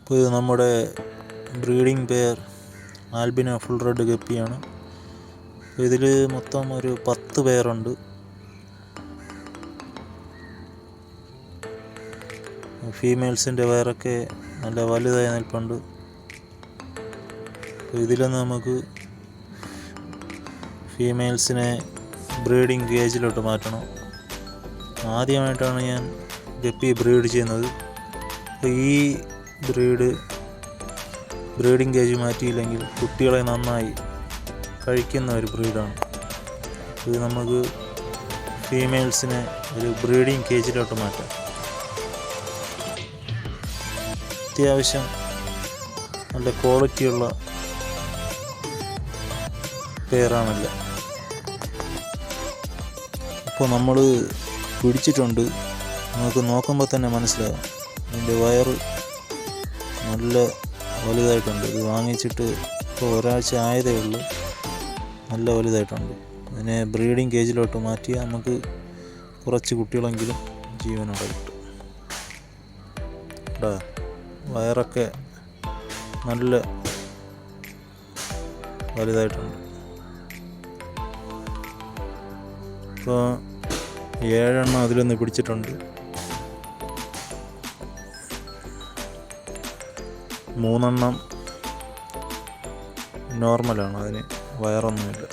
ഇപ്പോൾ ഇത് നമ്മുടെ breeding pair albino full red ഗപ്പിയാണ്. ഇതിൽ മൊത്തം ഒരു 10 പേരുണ്ട്. ഫീമെയിൽസിൻ്റെ വയറൊക്കെ നല്ല വലുതായി നിൽപ്പുണ്ട്. ഇതിലൊന്ന് നമുക്ക് ഫീമെയിൽസിനെ ബ്രീഡിംഗ് കേജിലോട്ട് മാറ്റണം. ആദ്യമായിട്ടാണ് ഞാൻ ഗപ്പി ബ്രീഡ് ചെയ്യുന്നത്. ഈ ബ്രീഡിംഗ് കേജ് മാറ്റിയില്ലെങ്കിൽ കുട്ടികളെ നന്നായി കഴിക്കുന്ന ഒരു ബ്രീഡാണ്. ഇത് നമുക്ക് ഫീമെയിൽസിനെ ഒരു ബ്രീഡിംഗ് കേജിലോട്ട് മാറ്റാം. അത്യാവശ്യം നല്ല ക്വാളിറ്റിയുള്ള പെയറാണല്ലോ. ഇപ്പോൾ നമ്മൾ പിടിച്ചിട്ടുണ്ട്, നമുക്ക് നോക്കുമ്പോൾ തന്നെ മനസ്സിലാകും. ഇതിൻ്റെ വയറ് നല്ല വലുതായിട്ടുണ്ട്. ഇത് വാങ്ങിച്ചിട്ട് ഇപ്പോൾ ഒരാഴ്ച ആയതേ ഉള്ളൂ. നല്ല വലുതായിട്ടുണ്ട്. ഇതിനെ ബ്രീഡിംഗ് കേജിലോട്ട് മാറ്റിയാൽ നമുക്ക് കുറച്ച് കുട്ടികളെങ്കിലും ജീവനോടെ കിട്ടും. വയറൊക്കെ നല്ല വലുതായിട്ടുണ്ട്. ഇപ്പോൾ 7 എണ്ണം അതിലൊന്ന് പിടിച്ചിട്ടുണ്ട്. 3 എണ്ണം നോർമലാണ്, അതിന് വയറൊന്നുമില്ല.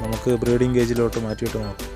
നമുക്ക് ബ്രീഡിംഗ് കേജിലോട്ട് മാറ്റിയിട്ട് നോക്കാം.